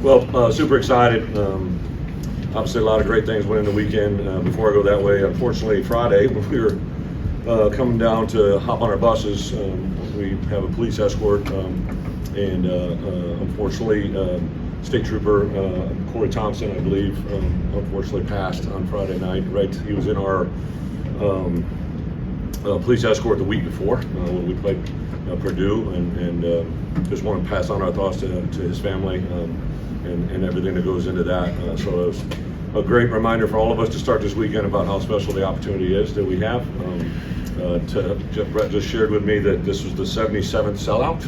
Well, super excited. Obviously, a lot of great things went in the weekend. Before I go that way, unfortunately, Friday, when we were coming down to hop on our buses, we have a police escort, and unfortunately, State Trooper Corey Thompson, I believe, unfortunately passed on Friday night. Right, he was in our police escort the week before when we played Purdue, and just want to pass on our thoughts to his family and everything that goes into that. So it was a great reminder for all of us to start this weekend about how special the opportunity is that we have. Bret just shared with me that this was the 77th sellout.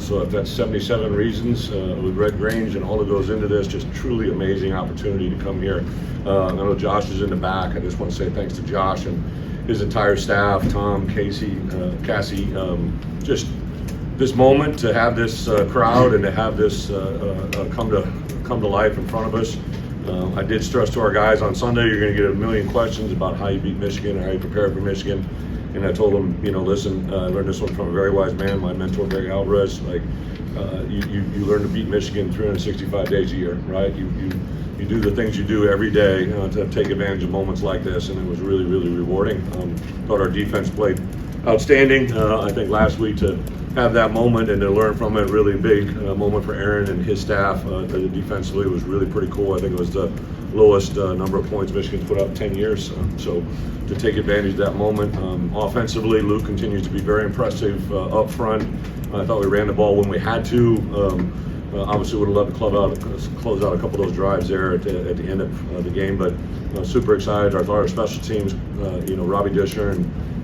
So if that's 77 reasons with Red Grange and all that goes into this, just truly amazing opportunity to come here. I know Josh is in the back. I just want to say thanks to Josh and his entire staff, Tom, Cassie, just this moment to have this crowd and to have this come to life in front of us. I did stress to our guys on Sunday, you're going to get a million questions about how you beat Michigan or how you prepare for Michigan. And I told them, listen, I learned this one from a very wise man, my mentor, Greg Alvarez. Like, you learn to beat Michigan 365 days a year, right? You do the things you do every day to take advantage of moments like this, and it was really, really rewarding. Thought our defense played outstanding. I think last week to have that moment and to learn from it, really big moment for Aaron and his staff. Defensively was really pretty cool. I think it was the lowest number of points Michigan's put up in 10 years. So to take advantage of that moment. Offensively, Luke continues to be very impressive up front. I thought we ran the ball when we had to. Obviously would have loved to close out a couple of those drives there at the end of the game, but super excited. Our special teams, Robbie Dishner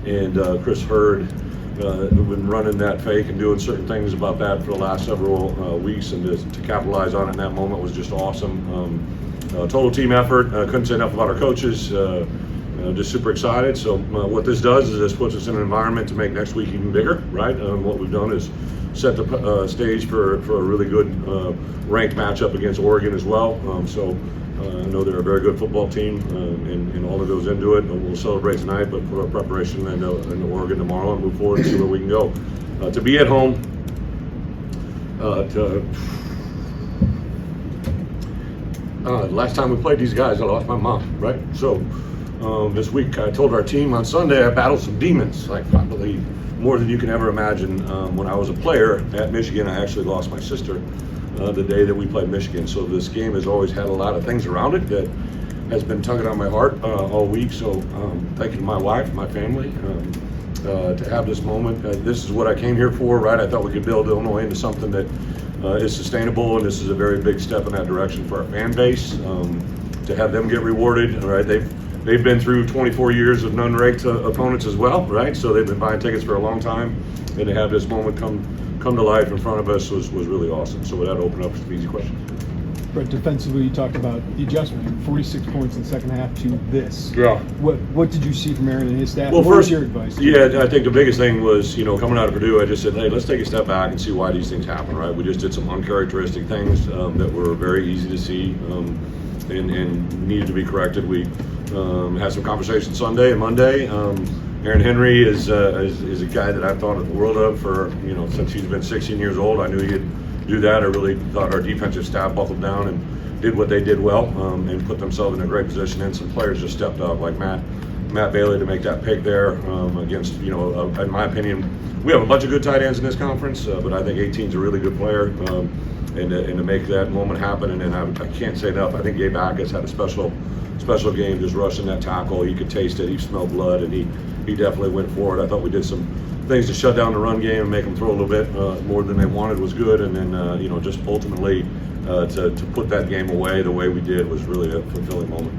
and Chris Hurd, who've been running that fake and doing certain things about that for the last several weeks, and to capitalize on it in that moment was just awesome. Total team effort. Couldn't say enough about our coaches. Just super excited. So what this does is this puts us in an environment to make next week even bigger, right? What we've done is set the stage for a really good ranked matchup against Oregon as well. I know they're a very good football team, and all that goes into it. We'll celebrate tonight, but put our preparation into Oregon tomorrow and move forward and see where we can go. To be at home, last time we played these guys, I lost my mom, right? So this week I told our team on Sunday I battled some demons, like probably more than you can ever imagine. When I was a player at Michigan, I actually lost my sister the day that we played Michigan. So this game has always had a lot of things around it that has been tugging on my heart all week. So thank you to my wife, my family, to have this moment. This is what I came here for, right? I thought we could build Illinois into something that is sustainable, and this is a very big step in that direction for our fan base. To have them get rewarded, right? They've been through 24 years of non-ranked opponents as well, right? So they've been buying tickets for a long time, and to have this moment come to life in front of us was really awesome. So with that, open up some easy questions. But defensively, you talked about the adjustment, 46 points in the second half to this. Yeah. What did you see from Aaron and his staff? Well, what was your advice? Yeah, I think the biggest thing was, coming out of Purdue, I just said, hey, let's take a step back and see why these things happen, right? We just did some uncharacteristic things that were very easy to see and needed to be corrected. We had some conversations Sunday and Monday. Aaron Henry is a guy that I've thought of the world of for, since he's been 16 years old. I knew he could do that. I really thought our defensive staff buckled down and did what they did well and put themselves in a great position. And some players just stepped up, like Matt Bailey to make that pick there against, in my opinion, we have a bunch of good tight ends in this conference, but I think 18's a really good player. And to make that moment happen, and then I can't say enough, I think Gabe Atkins had a special game just rushing that tackle. He could taste it, he smelled blood, and he definitely went forward. I thought we did some things to shut down the run game and make them throw a little bit more than they wanted was good, and then just ultimately to put that game away the way we did was really a fulfilling moment.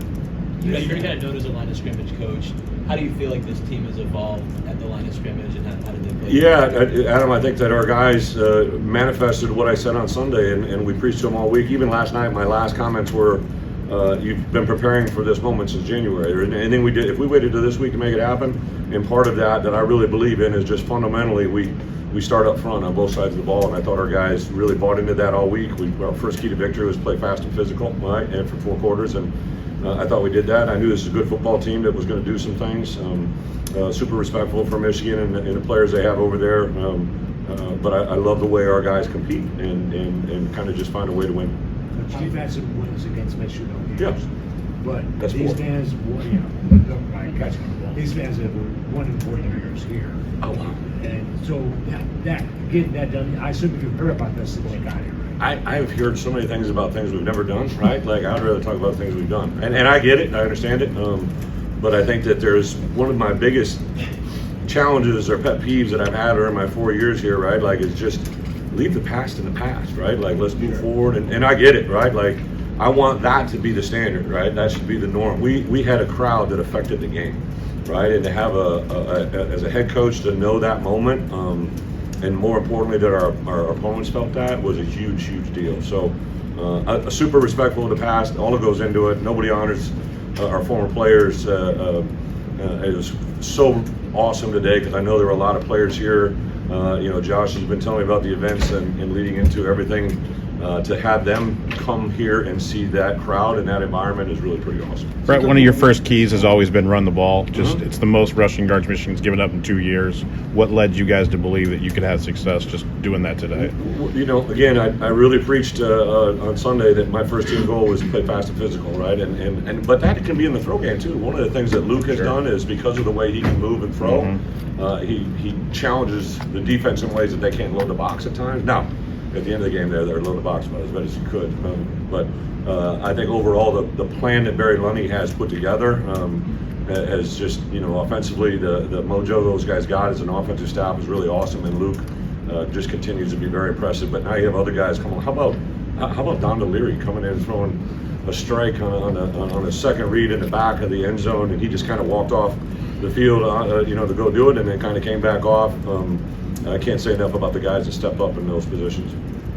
You're kind of known as a line of scrimmage coach. How do you feel like this team has evolved at the line of scrimmage, and how did they play? Yeah, Adam, I think that our guys manifested what I said on Sunday, and we preached to them all week. Even last night, my last comments were, you've been preparing for this moment since January. And anything we did, if we waited to this week to make it happen, and part of that I really believe in is just fundamentally we start up front on both sides of the ball, and I thought our guys really bought into that all week. Our first key to victory was play fast and physical, right, and for 4 quarters, and I thought we did that. I knew this is a good football team that was going to do some things. Super respectful for Michigan and the players they have over there, but I love the way our guys compete and kind of just find a way to win. defensive wins against Michigan. Yeah. But That's these 4. fans, I catch them. These fans have won in 4 years here. Oh, wow. And so that getting that done, I assume you've heard about this since you got here, right? I've heard so many things about things we've never done, right? Like, I'd rather talk about things we've done. And I get it, I understand it. But I think that there's one of my biggest challenges or pet peeves that I've had during my 4 years here, right? Like, is just leave the past in the past, right? Like, let's move forward. And I get it, right? Like, I want that to be the standard, right? That should be the norm. We had a crowd that affected the game, right? And to have as a head coach to know that moment, and more importantly that our opponents felt that was a huge deal. So super respectful of the past. All that goes into it. Nobody honors our former players. It was so awesome today because I know there were a lot of players here. Josh has been telling me about the events and leading into everything. To have them come here and see that crowd and that environment is really pretty awesome. Bret, one of your first keys has always been run the ball. It's the most rushing yards Michigan's given up in 2 years. What led you guys to believe that you could have success just doing that today? Again, I really preached on Sunday that my first team goal was to play fast and physical, right? But that can be in the throw game too. One of the things that Luke has done is because of the way he can move and throw, he challenges the defense in ways that they can't load the box at times. Now, at the end of the game they're loading the box about as bad as you could. But I think overall the plan that Barry Lunny has put together has just, offensively, the mojo those guys got as an offensive staff is really awesome, and Luke just continues to be very impressive. But now you have other guys coming. How about Don Leary coming in and throwing a strike on a second read in the back of the end zone, and he just kind of walked off the field, to go do it, and then kind of came back off. I can't say enough about the guys that step up in those positions.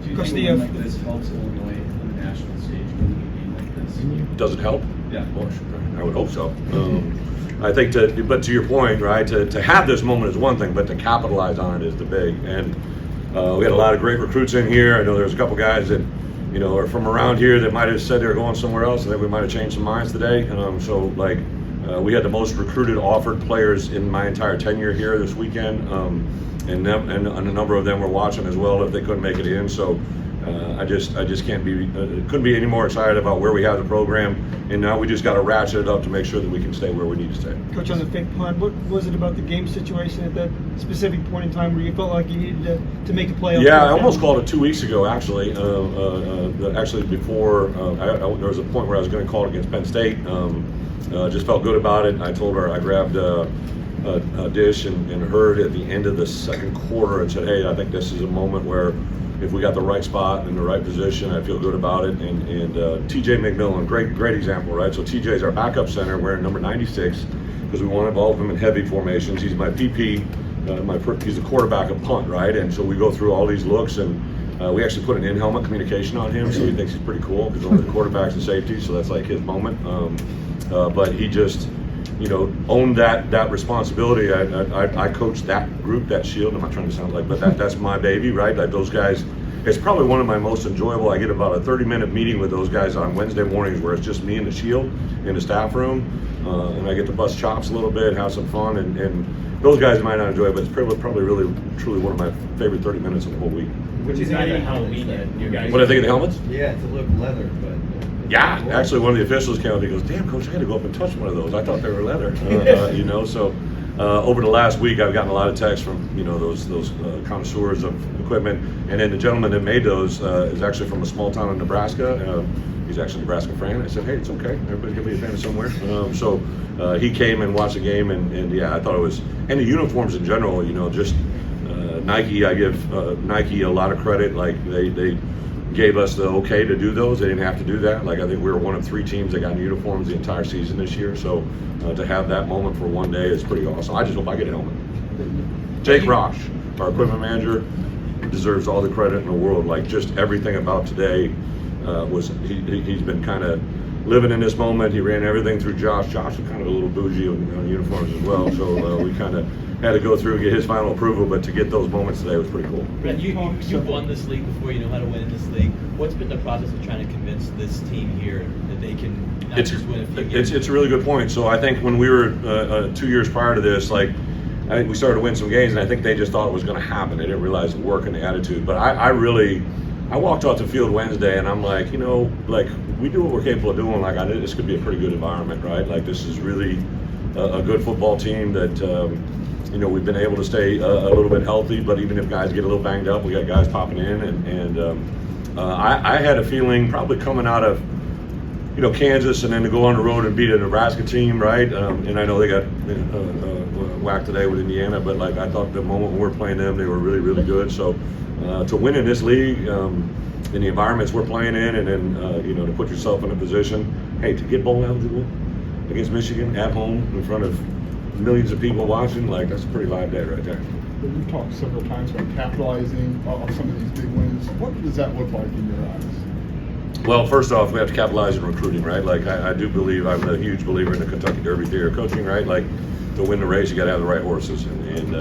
Do you think a win like this helps Illinois on the national stage winning a game like this? Does it help? Yeah. Well, I would hope so. I think but to your point, right, to have this moment is one thing, but to capitalize on it is the big. And we had a lot of great recruits in here. I know there's a couple guys that, are from around here that might have said they were going somewhere else. I think we might have changed some minds today. We had the most recruited offered players in my entire tenure here this weekend. And a number of them were watching as well if they couldn't make it in. So I just couldn't be any more excited about where we have the program, and now we just got to ratchet it up to make sure that we can stay where we need to stay. Coach, on the fake punt, what was it about the game situation at that specific point in time where you felt like you needed to make a play? Yeah, I almost called it 2 weeks ago, actually. Actually, before there was a point where I was going to call it against Penn State. Just felt good about it. I told her I grabbed a dish and heard at the end of the second quarter and said, hey, I think this is a moment where if we got the right spot in the right position, I feel good about it. And TJ McMillan, great example, right? So TJ's our backup center wearing number 96 because we want to involve him in heavy formations. He's my PP, he's the quarterback of punt, right? And so we go through all these looks, and we actually put an in-helmet communication on him, so he thinks he's pretty cool because only the quarterbacks and safeties, so that's like his moment. But he just, owned that responsibility. I coached that group, that shield. I'm not trying to sound like, but that's my baby, right? Like those guys. It's probably one of my most enjoyable. I get about a 30-minute meeting with those guys on Wednesday mornings where it's just me and the shield in the staff room, and I get to bust chops a little bit, have some fun, and those guys might not enjoy it, but it's probably really, truly one of my favorite 30 minutes of the whole week. Which is not even Halloween yet. You guys. What do I think of the helmets? Yeah, it's a look leather, but. Yeah, actually, one of the officials came up and he goes, "Damn, coach, I had to go up and touch one of those. I thought they were leather." So over the last week, I've gotten a lot of texts from those connoisseurs of equipment, and then the gentleman that made those is actually from a small town in Nebraska. He's actually a Nebraska fan. I said, "Hey, it's okay. Everybody's gonna be a fan of somewhere." So he came and watched the game, and yeah, I thought it was, and the uniforms in general. Just Nike. I give Nike a lot of credit. Like they gave us the okay to do those. They didn't have to do that. Like I think we were one of 3 teams that got uniforms the entire season this year. So to have that moment for one day is pretty awesome. I just hope I get a helmet. Jake Rosh, our equipment manager, deserves all the credit in the world. Like just everything about today he's been kind of living in this moment. He ran everything through Josh. Josh was kind of a little bougie on uniforms as well. So we kind of had to go through and get his final approval, but to get those moments today was pretty cool. Bret, you won this league before. You know how to win in this league. What's been the process of trying to convince this team here that they can not just win a few games? It's a really good point. So I think when we were 2 years prior to this, I think we started to win some games, and I think they just thought it was going to happen. They didn't realize the work and the attitude. But I really I walked off the field Wednesday, and I'm like, you know, like we do what we're capable of doing. Like this could be a pretty good environment, right? Like this is really a good football team that you know, we've been able to stay a little bit healthy. But even if guys get a little banged up, we got guys popping in, and I had a feeling probably coming out of, you know, Kansas and then to go on the road and beat a Nebraska team, right? And I know they got whacked today with Indiana, but like I thought the moment we were playing them, they were really, really good. So to win in this league, in the environments we're playing in, and then you know, to put yourself in a position, hey, to get bowl eligible against Michigan at home in front of millions of people watching, like that's a pretty live day right there. We've talked several times about capitalizing on some of these big wins. What does that look like in your eyes? Well, first off, we have to capitalize on recruiting, right? Like I do believe, I'm a huge believer in the Kentucky Derby theory of coaching, right? Like to win the race, you got to have the right horses, and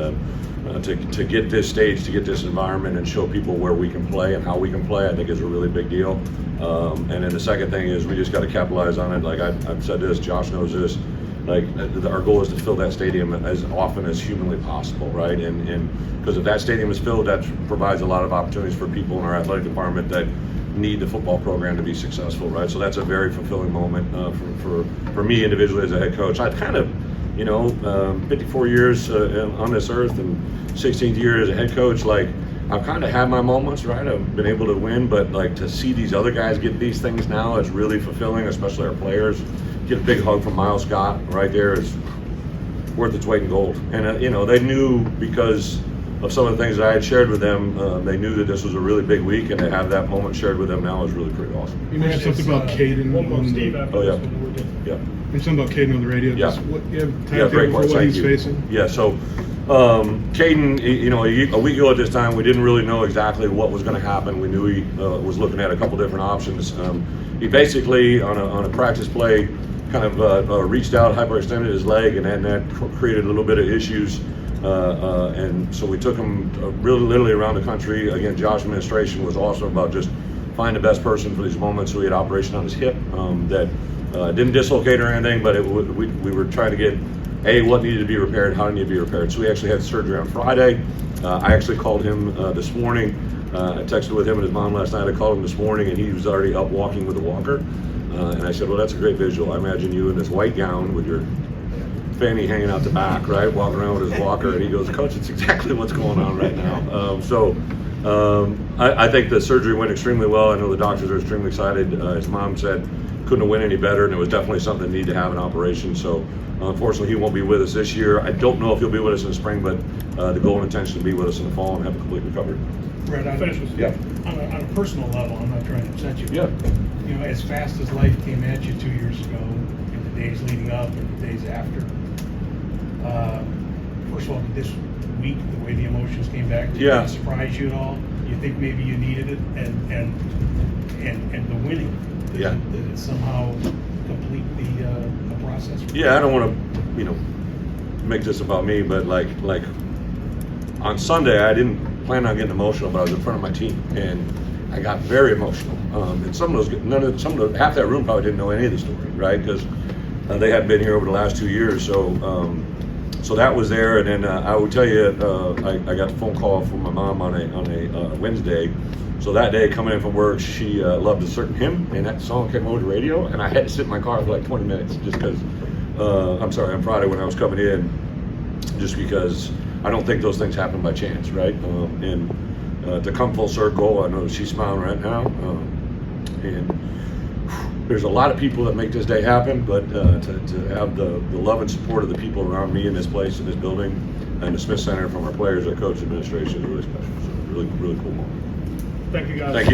to get this stage, to get this environment, and show people where we can play and how we can play, I think is a really big deal. And then the second thing is we just got to capitalize on it. Like I've said this, Josh knows this. Like our goal is to fill that stadium as often as humanly possible, right? And because if that stadium is filled, that provides a lot of opportunities for people in our athletic department that need the football program to be successful, right? So that's a very fulfilling moment for me individually as a head coach. I'd kind of, you know, 54 years on this earth and 16th year as a head coach, like I've kind of had my moments, right? I've been able to win, but like to see these other guys get these things now is really fulfilling, especially our players. Get a big hug from Miles Scott right there is worth its weight in gold. And you know, they knew because of some of the things that I had shared with them, they knew that this was a really big week, and to have that moment shared with them now is really pretty awesome. You mentioned something about Caden on Steve the, after Oh, yeah. this one, we're good. Yeah. mentioned something about Caden on the radio. Yeah. Just what you have Yeah, time great for point. what Thank he's you. facing. Yeah, so Caden, you know, a week ago at this time, we didn't really know exactly what was going to happen. We knew he was looking at a couple different options. He basically, on a practice play, kind of reached out, hyperextended his leg, and then that created a little bit of issues. And so we took him really literally around the country. Again, Josh's administration was awesome about just find the best person for these moments. So he had operation on his hip that didn't dislocate or anything, but we were trying to get what needed to be repaired, how needed to be repaired. So we actually had surgery on Friday. I actually called him this morning. I texted with him and his mom last night. I called him this morning, and he was already up walking with a walker. And I said, well, that's a great visual. I imagine you in this white gown with your fanny hanging out the back, right, walking around with his walker. And he goes, Coach, it's exactly what's going on right now. I think the surgery went extremely well. I know the doctors are extremely excited. His mom said couldn't have went any better, and it was definitely something that needed to have an operation. So unfortunately, he won't be with us this year. I don't know if he'll be with us in the spring, but the goal and intention is to be with us in the fall and have a complete recovery. Brett, Yeah. on a personal level, I'm not trying to upset you. Yeah. You know, as fast as life came at you 2 years ago, in the days leading up and the days after, first of all, did this week, the way the emotions came back, did Yeah. it surprise you at all? You think maybe you needed it, and the winning, did Yeah. it somehow complete the process? Yeah, I don't want to, you know, make this about me, but like on Sunday, I didn't plan on getting emotional, but I was in front of my team, and I got very emotional. And half that room probably didn't know any of the story, right? Because they hadn't been here over the last 2 years, so that was there. And then I would tell you, I got a phone call from my mom on a Wednesday. So that day, coming in from work, she loved a certain hymn, and that song came over the radio, and I had to sit in my car for like 20 minutes just because. On Friday when I was coming in, just because I don't think those things happen by chance, right? And to come full circle, I know she's smiling right now, and there's a lot of people that make this day happen, but to have the love and support of the people around me in this place, in this building, and the Smith Center from our players, our coach, administration is really special. So really, really cool moment. Thank you, guys. Thank you.